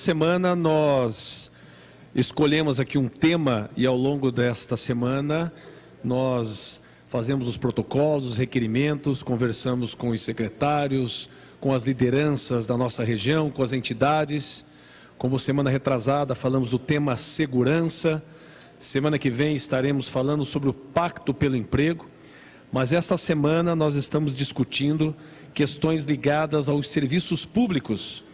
semana nós escolhemos aqui um tema e ao longo desta semana nós fazemos os protocolos, os requerimentos, conversamos com os secretários, com as lideranças da nossa região, com as entidades. Como semana retrasada falamos do tema segurança, semana que vem estaremos falando sobre o Pacto pelo Emprego, mas esta semana nós estamos discutindo questões ligadas aos serviços públicos.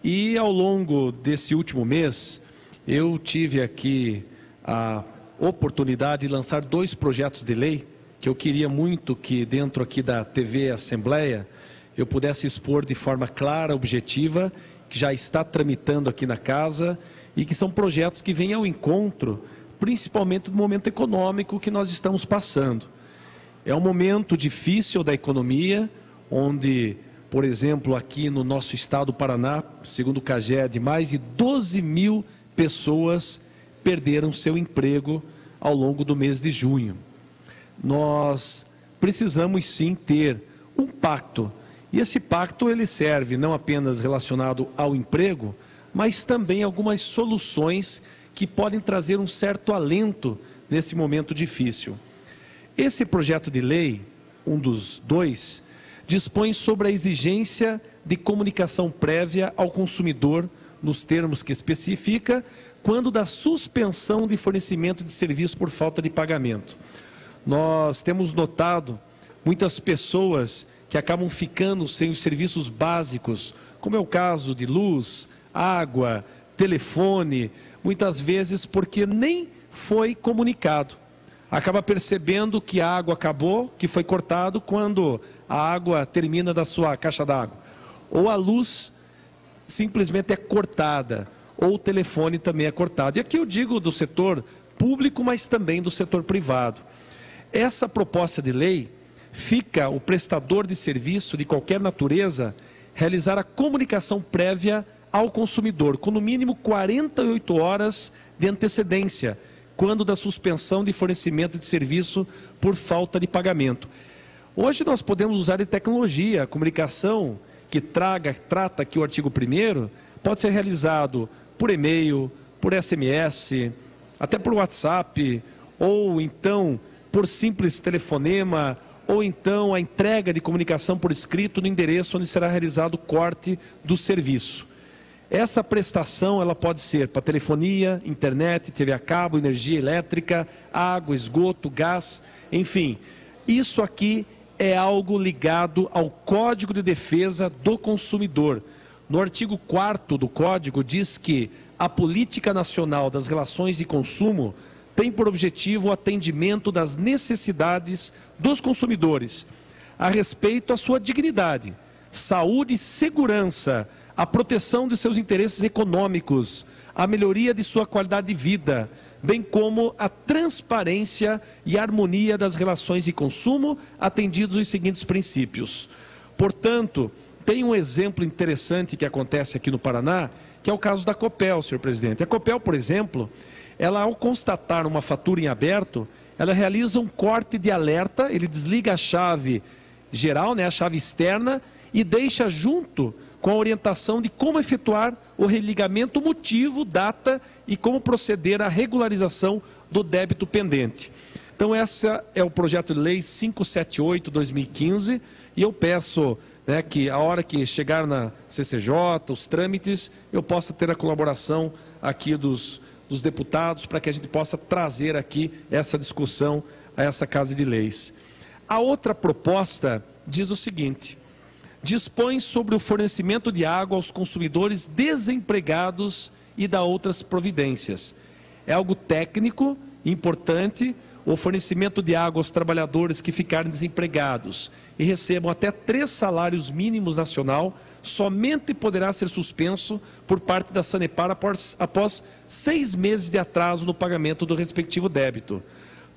E ao longo desse último mês, eu tive aqui a oportunidade de lançar 2 projetos de lei que eu queria muito que dentro aqui da TV Assembleia eu pudesse expor de forma clara, objetiva, que já está tramitando aqui na casa e que são projetos que vêm ao encontro, principalmente do momento econômico que nós estamos passando. É um momento difícil da economia, onde, por exemplo, aqui no nosso estado do Paraná, segundo o CAGED, mais de 12 mil pessoas perderam seu emprego ao longo do mês de junho. Nós precisamos sim ter um pacto, e esse pacto ele serve não apenas relacionado ao emprego, mas também algumas soluções que podem trazer um certo alento nesse momento difícil. Esse projeto de lei, um dos 2, dispõe sobre a exigência de comunicação prévia ao consumidor, nos termos que especifica, quando da suspensão de fornecimento de serviço por falta de pagamento. Nós temos notado muitas pessoas que acabam ficando sem os serviços básicos, como é o caso de luz, água, telefone, muitas vezes porque nem foi comunicado. Acaba percebendo que a água acabou, que foi cortado quando a água termina da sua caixa d'água. Ou a luz simplesmente é cortada, ou o telefone também é cortado. E aqui eu digo do setor público, mas também do setor privado. Essa proposta de lei fica o prestador de serviço de qualquer natureza realizar a comunicação prévia ao consumidor, com no mínimo 48 horas de antecedência, quando da suspensão de fornecimento de serviço por falta de pagamento. Hoje nós podemos usar de tecnologia, a comunicação que trata aqui o artigo 1º, pode ser realizado por e-mail, por SMS, até por WhatsApp, ou então por simples telefonema, ou então a entrega de comunicação por escrito no endereço onde será realizado o corte do serviço. Essa prestação ela pode ser para telefonia, internet, TV a cabo, energia elétrica, água, esgoto, gás, enfim. Isso aqui é algo ligado ao Código de Defesa do Consumidor. No artigo 4º do Código diz que a Política Nacional das Relações de Consumo tem por objetivo o atendimento das necessidades dos consumidores a respeito à sua dignidade, saúde e segurança, a proteção de seus interesses econômicos, a melhoria de sua qualidade de vida, bem como a transparência e harmonia das relações de consumo, atendidos os seguintes princípios. Portanto, tem um exemplo interessante que acontece aqui no Paraná, que é o caso da Copel, senhor presidente. A Copel, por exemplo, ela ao constatar uma fatura em aberto, ela realiza um corte de alerta, ele desliga a chave geral, a chave externa, e deixa junto com a orientação de como efetuar o religamento, motivo, data e como proceder à regularização do débito pendente. Então, essa é o projeto de lei 578/2015 e eu peço que a hora que chegar na CCJ, os trâmites, eu possa ter a colaboração aqui dos deputados para que a gente possa trazer aqui essa discussão a essa Casa de Leis. A outra proposta diz o seguinte: dispõe sobre o fornecimento de água aos consumidores desempregados e dá outras providências. É algo técnico, importante, o fornecimento de água aos trabalhadores que ficarem desempregados e recebam até 3 salários mínimos nacional, somente poderá ser suspenso por parte da Sanepar após 6 meses de atraso no pagamento do respectivo débito.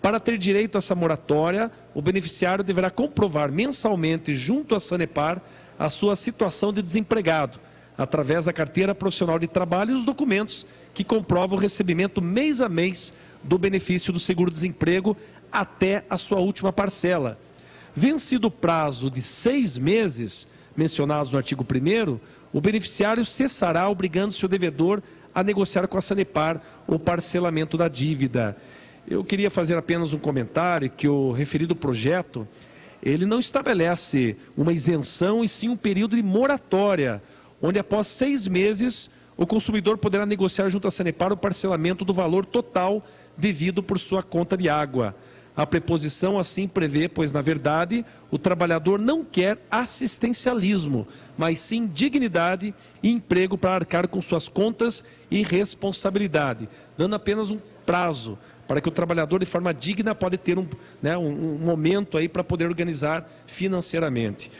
Para ter direito a essa moratória, o beneficiário deverá comprovar mensalmente junto à Sanepar a sua situação de desempregado, através da carteira profissional de trabalho e os documentos que comprovam o recebimento mês a mês do benefício do seguro-desemprego até a sua última parcela. Vencido o prazo de 6 meses, mencionados no artigo 1º, o beneficiário cessará obrigando seu devedor a negociar com a Sanepar o parcelamento da dívida. Eu queria fazer apenas um comentário que o referido projeto, ele não estabelece uma isenção e sim um período de moratória, onde após 6 meses o consumidor poderá negociar junto à Sanepar o parcelamento do valor total devido por sua conta de água. A preposição assim prevê, pois na verdade o trabalhador não quer assistencialismo, mas sim dignidade e emprego para arcar com suas contas e responsabilidade, dando apenas um prazo para que o trabalhador de forma digna pode ter um momento aí para poder organizar financeiramente.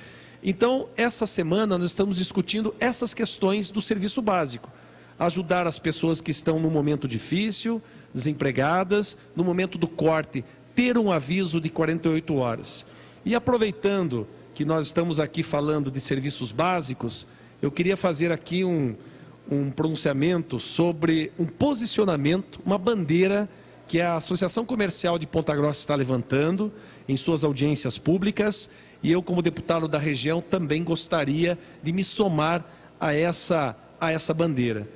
Então, essa semana nós estamos discutindo essas questões do serviço básico. Ajudar as pessoas que estão num momento difícil, desempregadas, no momento do corte, ter um aviso de 48 horas. E aproveitando que nós estamos aqui falando de serviços básicos, eu queria fazer aqui um pronunciamento sobre um posicionamento, uma bandeira que a Associação Comercial de Ponta Grossa está levantando em suas audiências públicas, e eu, como deputado da região, também gostaria de me somar a essa bandeira.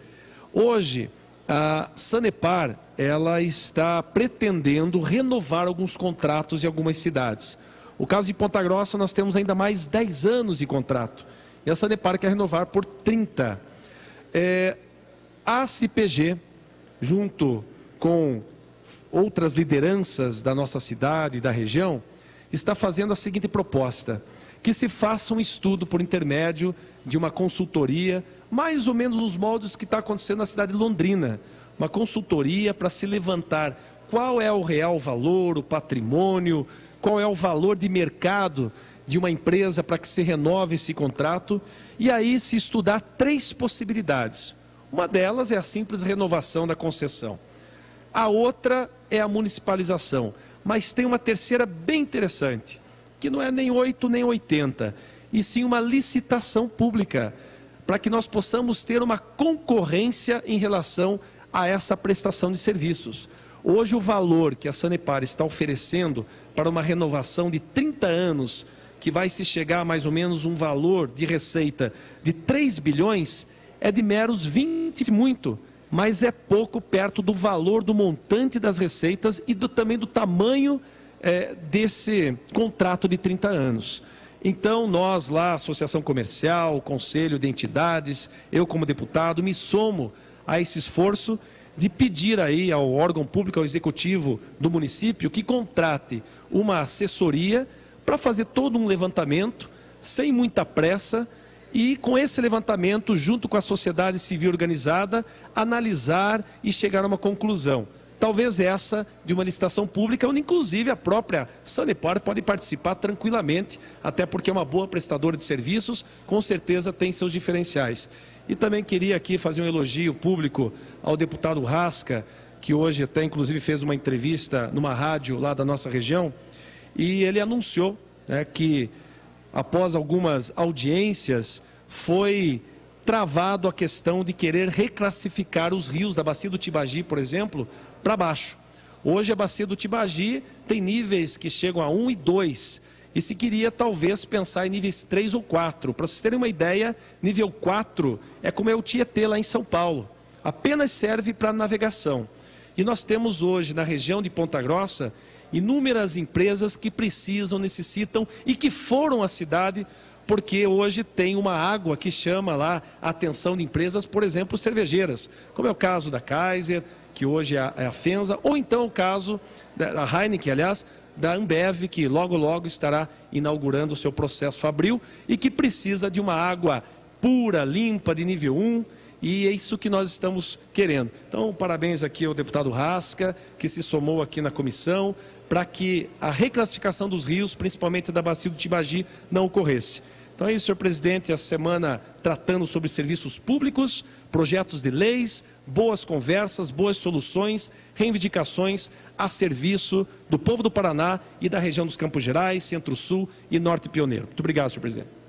Hoje, a Sanepar, ela está pretendendo renovar alguns contratos em algumas cidades. O caso de Ponta Grossa, nós temos ainda mais 10 anos de contrato, e a Sanepar quer renovar por 30. A CPG, junto com outras lideranças da nossa cidade e da região, está fazendo a seguinte proposta: que se faça um estudo por intermédio de uma consultoria, mais ou menos nos moldes que está acontecendo na cidade de Londrina, uma consultoria para se levantar qual é o real valor, o patrimônio, qual é o valor de mercado de uma empresa para que se renove esse contrato, e aí se estudar 3 possibilidades. Uma delas é a simples renovação da concessão. A outra é a municipalização, mas tem uma terceira bem interessante, que não é nem 8 nem 80, e sim uma licitação pública, para que nós possamos ter uma concorrência em relação a essa prestação de serviços. Hoje o valor que a Sanepar está oferecendo para uma renovação de 30 anos, que vai se chegar a mais ou menos um valor de receita de 3 bilhões, é de meros 20 muito, mas é pouco perto do valor do montante das receitas e também do tamanho desse contrato de 30 anos. Então, nós lá, Associação Comercial, Conselho de Entidades, eu como deputado, me somo a esse esforço de pedir aí ao órgão público, ao executivo do município, que contrate uma assessoria para fazer todo um levantamento, sem muita pressa, e com esse levantamento, junto com a sociedade civil organizada, analisar e chegar a uma conclusão. Talvez essa de uma licitação pública, onde inclusive a própria Sanepar pode participar tranquilamente, até porque é uma boa prestadora de serviços, com certeza tem seus diferenciais. E também queria aqui fazer um elogio público ao deputado Rasca, que hoje até inclusive fez uma entrevista numa rádio lá da nossa região, e ele anunciou, né, que após algumas audiências, foi travado a questão de querer reclassificar os rios da Bacia do Tibagi, por exemplo, para baixo. Hoje a Bacia do Tibagi tem níveis que chegam a 1 e 2, e se queria talvez pensar em níveis 3 ou 4. Para vocês terem uma ideia, nível 4 é como é o Tietê lá em São Paulo, apenas serve para navegação. E nós temos hoje na região de Ponta Grossa inúmeras empresas que precisam, necessitam e que foram à cidade porque hoje tem uma água que chama lá a atenção de empresas, por exemplo, cervejeiras, como é o caso da Kaiser, que hoje é a Fenza, ou então o caso da Heineken, aliás, da Ambev, que logo logo estará inaugurando o seu processo fabril e que precisa de uma água pura, limpa, de nível 1, e é isso que nós estamos querendo. Então, parabéns aqui ao deputado Rasca, que se somou aqui na comissão, para que a reclassificação dos rios, principalmente da Bacia do Tibagi, não ocorresse. Então é isso, senhor presidente, a semana tratando sobre serviços públicos, projetos de leis, boas conversas, boas soluções, reivindicações a serviço do povo do Paraná e da região dos Campos Gerais, Centro-Sul e Norte Pioneiro. Muito obrigado, senhor presidente.